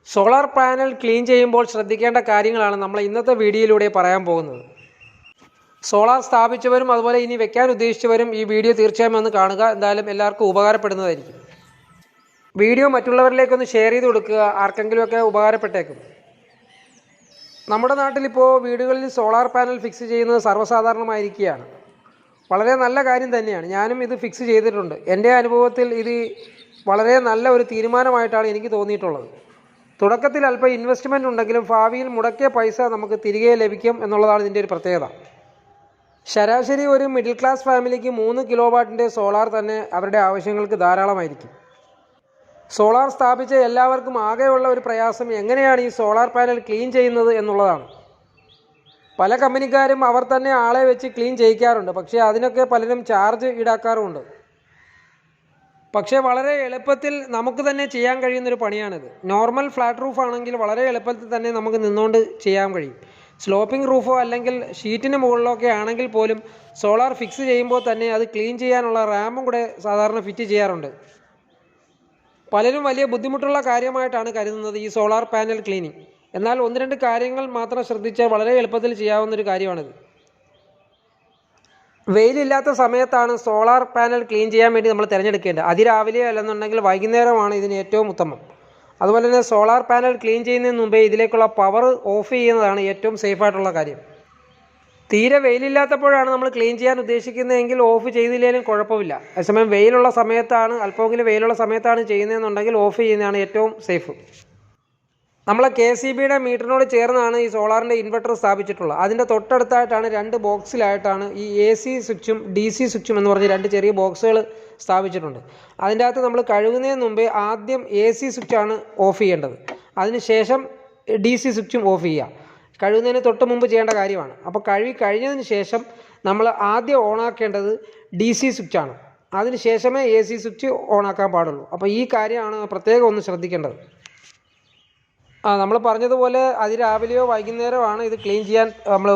Solar panel clean ചെയ്യുമ്പോൾ ശ്രദ്ധിക്കേണ്ട കാര്യങ്ങളാണ് നമ്മൾ ഇന്നത്തെ വീഡിയോയിലൂടെ പറയാൻ പോകുന്നത്. സോളാർ സ്ഥാപിച്ചവരും അതുപോലെ ഇനി വെക്കാൻ ഉദ്ദേശിച്ചവരും ഈ വീഡിയോ തീർച്ചയായും ഒന്ന് കാണുക. എന്തായാലും എല്ലാവർക്കും ഉപകാരപ്പെടുന്നതായിരിക്കും. വീഡിയോ മറ്റുള്ളവരിലേക്കൊന്ന് ഷെയർ ചെയ്ത് കൊടുക്കുക, ആർക്കെങ്കിലുമൊക്കെ ഉപകാരപ്പെട്ടേക്കും. നമ്മുടെ നാട്ടിലിപ്പോൾ വീടുകളിൽ സോളാർ പാനൽ ഫിക്സ് ചെയ്യുന്നത് സർവ്വസാധാരണമായിരിക്കുകയാണ്. വളരെ നല്ല കാര്യം തന്നെയാണ്. ഞാനും ഇത് ഫിക്സ് ചെയ്തിട്ടുണ്ട്. എൻ്റെ അനുഭവത്തിൽ ഇത് വളരെ നല്ല ഒരു തീരുമാനമായിട്ടാണ് എനിക്ക് തോന്നിയിട്ടുള്ളത്. തുടക്കത്തിൽ അല്പം ഇൻവെസ്റ്റ്മെൻറ്റ് ഉണ്ടെങ്കിലും ഭാവിയിൽ മുടക്കിയ പൈസ നമുക്ക് തിരികെ ലഭിക്കും എന്നുള്ളതാണ് ഇതിൻ്റെ ഒരു പ്രത്യേകത. ശരാശരി ഒരു മിഡിൽ ക്ലാസ് ഫാമിലിക്ക് 3 കിലോ വാട്ടിൻ്റെ സോളാർ തന്നെ അവരുടെ ആവശ്യങ്ങൾക്ക് ധാരാളമായിരിക്കും. സോളാർ സ്ഥാപിച്ച എല്ലാവർക്കും ആകെയുള്ള ഒരു പ്രയാസം എങ്ങനെയാണ് ഈ സോളാർ പാനൽ ക്ലീൻ ചെയ്യുന്നത് എന്നുള്ളതാണ്. പല കമ്പനിക്കാരും അവർ തന്നെ ആളെ വെച്ച് ക്ലീൻ ചെയ്യിക്കാറുണ്ട്. പക്ഷേ അതിനൊക്കെ പലരും ചാർജ് ഈടാക്കാറുമുണ്ട്. പക്ഷേ വളരെ എളുപ്പത്തിൽ നമുക്ക് തന്നെ ചെയ്യാൻ കഴിയുന്നൊരു പണിയാണിത്. നോർമൽ ഫ്ലാറ്റ് റൂഫ് ആണെങ്കിൽ വളരെ എളുപ്പത്തിൽ തന്നെ നമുക്ക് നിന്നുകൊണ്ട് ചെയ്യാൻ കഴിയും. സ്ലോപ്പിംഗ് റൂഫോ അല്ലെങ്കിൽ ഷീറ്റിന് മുകളിലൊക്കെ ആണെങ്കിൽ പോലും സോളാർ ഫിക്സ് ചെയ്യുമ്പോൾ തന്നെ അത് ക്ലീൻ ചെയ്യാനുള്ള റാമും കൂടെ സാധാരണ ഫിറ്റ് ചെയ്യാറുണ്ട്. പലരും വലിയ ബുദ്ധിമുട്ടുള്ള കാര്യമായിട്ടാണ് കരുതുന്നത് ഈ സോളാർ പാനൽ ക്ലീനിങ്. എന്നാൽ 1-2 കാര്യങ്ങൾ മാത്രം ശ്രദ്ധിച്ചാൽ വളരെ എളുപ്പത്തിൽ ചെയ്യാവുന്നൊരു കാര്യമാണിത്. വെയിലില്ലാത്ത സമയത്താണ് സോളാർ പാനൽ ക്ലീൻ ചെയ്യാൻ വേണ്ടി നമ്മൾ തിരഞ്ഞെടുക്കേണ്ടത്. അതിരാവിലെ അല്ലെന്നുണ്ടെങ്കിൽ വൈകുന്നേരമാണ് ഇതിന് ഏറ്റവും ഉത്തമം. അതുപോലെ തന്നെ സോളാർ പാനൽ ക്ലീൻ ചെയ്യുന്നതിന് മുമ്പേ ഇതിലേക്കുള്ള പവർ ഓഫ് ചെയ്യുന്നതാണ് ഏറ്റവും സേഫായിട്ടുള്ള കാര്യം. തീരെ വെയിലില്ലാത്തപ്പോഴാണ് നമ്മൾ ക്ലീൻ ചെയ്യാൻ ഉദ്ദേശിക്കുന്നതെങ്കിൽ ഓഫ് ചെയ്തില്ലെങ്കിലും കുഴപ്പമില്ല. അതേസമയം വെയിലുള്ള സമയത്താണ്, അല്പമെങ്കിലും വെയിലുള്ള സമയത്താണ് ചെയ്യുന്നതെന്നുണ്ടെങ്കിൽ ഓഫ് ചെയ്യുന്നതാണ് ഏറ്റവും സേഫ്. നമ്മളെ KCBയുടെ മീറ്ററിനോട് ചേർന്നാണ് ഈ സോളാറിൻ്റെ ഇൻവെർട്ടർ സ്ഥാപിച്ചിട്ടുള്ളത്. അതിൻ്റെ തൊട്ടടുത്തായിട്ടാണ് 2 ബോക്സിലായിട്ടാണ് ഈ AC സ്വിച്ചും DC സ്വിച്ചും എന്ന് പറഞ്ഞ് 2 ചെറിയ ബോക്സുകൾ സ്ഥാപിച്ചിട്ടുണ്ട്. അതിൻ്റെ അകത്ത് നമ്മൾ കഴുകുന്നതിന് മുമ്പേ ആദ്യം AC സ്വിച്ചാണ് ഓഫ് ചെയ്യേണ്ടത്. അതിനുശേഷം DC സ്വിച്ചും ഓഫ് ചെയ്യുക. കഴുകുന്നതിന് തൊട്ട് മുമ്പ് ചെയ്യേണ്ട കാര്യമാണ്. അപ്പോൾ കഴുകി കഴിഞ്ഞതിന് ശേഷം നമ്മൾ ആദ്യം ഓണാക്കേണ്ടത് DC സ്വിച്ചാണ്. അതിന് ശേഷമേ AC സ്വിച്ച് ഓണാക്കാൻ പാടുള്ളൂ. അപ്പോൾ ഈ കാര്യമാണ് പ്രത്യേകം ഒന്ന് ശ്രദ്ധിക്കേണ്ടത്. നമ്മൾ പറഞ്ഞതുപോലെ അതിരാവിലെയോ വൈകുന്നേരമാണ് ഇത് ക്ലീൻ ചെയ്യാൻ നമ്മൾ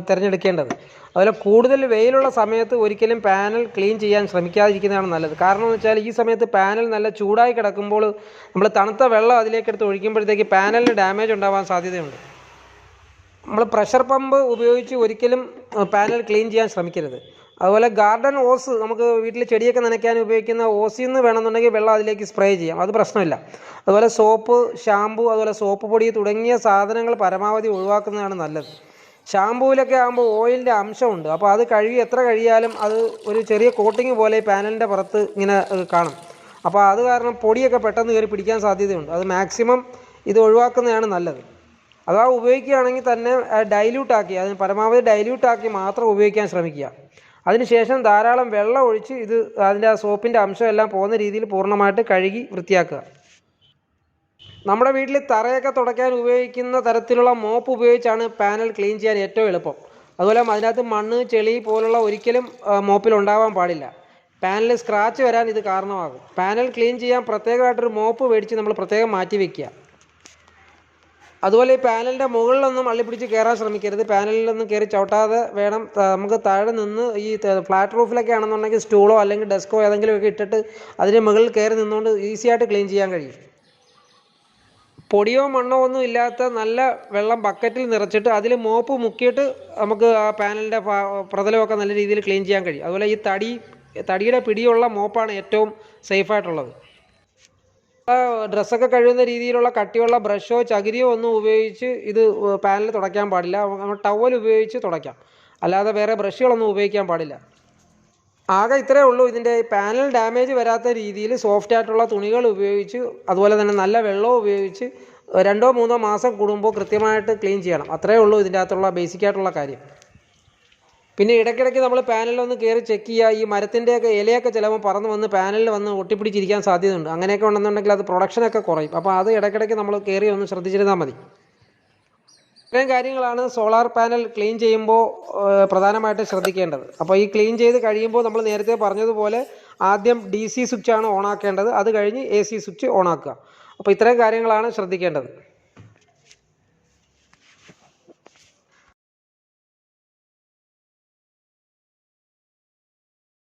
തിരഞ്ഞെടുക്കേണ്ടത്. അതുപോലെ കൂടുതൽ വെയിലുള്ള സമയത്ത് ഒരിക്കലും പാനൽ ക്ലീൻ ചെയ്യാൻ ശ്രമിക്കാതിരിക്കുന്നതാണ് നല്ലത്. കാരണം എന്ന് വെച്ചാൽ ഈ സമയത്ത് പാനൽ നല്ല ചൂടായി കിടക്കുമ്പോൾ നമ്മൾ തണുത്ത വെള്ളം അതിലേക്കെടുത്ത് ഒഴിക്കുമ്പോഴത്തേക്ക് പാനലിന് ഡാമേജ് ഉണ്ടാവാൻ സാധ്യതയുണ്ട്. നമ്മൾ പ്രഷർ പമ്പ് ഉപയോഗിച്ച് ഒരിക്കലും പാനൽ ക്ലീൻ ചെയ്യാൻ ശ്രമിക്കരുത്. അതുപോലെ ഗാർഡൻ ഓസ്, നമുക്ക് വീട്ടിൽ ചെടിയൊക്കെ നനയ്ക്കാൻ ഉപയോഗിക്കുന്ന ഓസിൽ നിന്ന് വേണമെന്നുണ്ടെങ്കിൽ വെള്ളം അതിലേക്ക് സ്പ്രേ ചെയ്യാം, അത് പ്രശ്നമില്ല. അതുപോലെ സോപ്പ്, ഷാമ്പു, അതുപോലെ സോപ്പ് പൊടി തുടങ്ങിയ സാധനങ്ങൾ പരമാവധി ഒഴിവാക്കുന്നതാണ് നല്ലത്. ഷാമ്പൂവിലൊക്കെ ആകുമ്പോൾ ഓയിലിൻ്റെ അംശമുണ്ട്. അപ്പോൾ അത് എത്ര കഴുകിയാലും അത് ഒരു ചെറിയ കോട്ടിങ് പോലെ പാനലിൻ്റെ പുറത്ത് ഇങ്ങനെ കാണും. അപ്പോൾ അത് കാരണം പൊടിയൊക്കെ പെട്ടെന്ന് കയറി പിടിക്കാൻ സാധ്യതയുണ്ട്. അത് മാക്സിമം ഇത് ഒഴിവാക്കുന്നതാണ് നല്ലത്. അഥവാ ഉപയോഗിക്കുകയാണെങ്കിൽ തന്നെ ഡൈല്യൂട്ടാക്കി, അതിന് പരമാവധി ഡൈല്യൂട്ടാക്കി മാത്രം ഉപയോഗിക്കാൻ ശ്രമിക്കുക. അതിനുശേഷം ധാരാളം വെള്ളം ഒഴിച്ച് ഇത് അതിൻ്റെ ആ സോപ്പിൻ്റെ അംശം എല്ലാം പോകുന്ന രീതിയിൽ പൂർണ്ണമായിട്ട് കഴുകി വൃത്തിയാക്കുക. നമ്മുടെ വീട്ടിൽ തറയൊക്കെ തുടയ്ക്കാൻ ഉപയോഗിക്കുന്ന തരത്തിലുള്ള മോപ്പ് ഉപയോഗിച്ചാണ് പാനൽ ക്ലീൻ ചെയ്യാൻ ഏറ്റവും എളുപ്പം. അതുപോലെ അതിനകത്ത് മണ്ണ്, ചെളി പോലുള്ള ഒരിക്കലും മോപ്പിൽ ഉണ്ടാവാൻ പാടില്ല. പാനൽ സ്ക്രാച്ച് വരാൻ ഇത് കാരണമാകും. പാനൽ ക്ലീൻ ചെയ്യാൻ പ്രത്യേകമായിട്ടൊരു മോപ്പ് മേടിച്ച് നമ്മൾ പ്രത്യേകം മാറ്റി വയ്ക്കുക. അതുപോലെ ഈ പാനലിൻ്റെ മുകളിലൊന്നും അള്ളിപ്പിടിച്ച് കയറാൻ ശ്രമിക്കരുത്. പാനലിലൊന്നും കയറി ചവിട്ടാതെ വേണം നമുക്ക് താഴെ നിന്ന് ഈ ഫ്ലാറ്റ് റൂഫിലൊക്കെ ആണെന്നുണ്ടെങ്കിൽ സ്റ്റൂളോ അല്ലെങ്കിൽ ഡെസ്കോ ഏതെങ്കിലുമൊക്കെ ഇട്ടിട്ട് അതിന് മുകളിൽ കയറി നിന്നുകൊണ്ട് ഈസിയായിട്ട് ക്ലീൻ ചെയ്യാൻ കഴിയും. പൊടിയോ മണ്ണോ ഒന്നും ഇല്ലാത്ത നല്ല വെള്ളം ബക്കറ്റിൽ നിറച്ചിട്ട് അതിൽ മോപ്പ് മുക്കിയിട്ട് നമുക്ക് ആ പാനലിൻ്റെ പ്രതലമൊക്കെ നല്ല രീതിയിൽ ക്ലീൻ ചെയ്യാൻ കഴിയും. അതുപോലെ ഈ തടിയുടെ പിടിയുള്ള മോപ്പാണ് ഏറ്റവും സേഫായിട്ടുള്ളത്. ഡ്രസ്സൊക്കെ കഴുകുന്ന രീതിയിലുള്ള കട്ടിയുള്ള ബ്രഷോ ചകിരിയോ ഒന്നും ഉപയോഗിച്ച് ഇത് പാനൽ തുടയ്ക്കാൻ പാടില്ല. നമ്മൾ ടവൽ ഉപയോഗിച്ച് തുടയ്ക്കാം, അല്ലാതെ വേറെ ബ്രഷുകളൊന്നും ഉപയോഗിക്കാൻ പാടില്ല. ആകെ ഇത്രയേ ഉള്ളൂ. ഇതിൻ്റെ പാനൽ ഡാമേജ് വരാത്ത രീതിയിൽ സോഫ്റ്റ് ആയിട്ടുള്ള തുണികൾ ഉപയോഗിച്ച് അതുപോലെ തന്നെ നല്ല വെള്ളം ഉപയോഗിച്ച് 2-3 മാസം കൂടുമ്പോൾ കൃത്യമായിട്ട് ക്ലീൻ ചെയ്യണം. അത്രയേ ഉള്ളൂ ഇതിൻ്റെ അകത്തുള്ള ബേസിക്കായിട്ടുള്ള കാര്യം. പിന്നെ ഇടയ്ക്കിടയ്ക്ക് നമ്മൾ പാനലൊന്ന് കയറി ചെക്ക് ചെയ്യുക. ഈ മരത്തിൻ്റെയൊക്കെ ഇലയൊക്കെ ചിലപ്പോൾ പറന്ന് വന്ന് പാനലിൽ വന്ന് ഒട്ടിപ്പിടിച്ചിരിക്കാൻ സാധ്യതയുണ്ട്. അങ്ങനെയൊക്കെ ഉണ്ടെന്നുണ്ടെങ്കിൽ അത് പ്രൊഡക്ഷനൊക്കെ കുറയും. അപ്പോൾ അത് ഇടയ്ക്കിടയ്ക്ക് നമ്മൾ കയറി ഒന്ന് ശ്രദ്ധിച്ചിരുന്നാൽ മതി. ഇത്രയും കാര്യങ്ങളാണ് സോളാർ പാനൽ ക്ലീൻ ചെയ്യുമ്പോൾ പ്രധാനമായിട്ട് ശ്രദ്ധിക്കേണ്ടത്. അപ്പോൾ ഈ ക്ലീൻ ചെയ്ത് കഴിയുമ്പോൾ നമ്മൾ നേരത്തെ പറഞ്ഞതുപോലെ ആദ്യം DC സ്വിച്ചാണ് ഓണാക്കേണ്ടത്. അത് കഴിഞ്ഞ് AC സ്വിച്ച് ഓണാക്കുക. അപ്പോൾ ഇത്രയും കാര്യങ്ങളാണ് ശ്രദ്ധിക്കേണ്ടത്.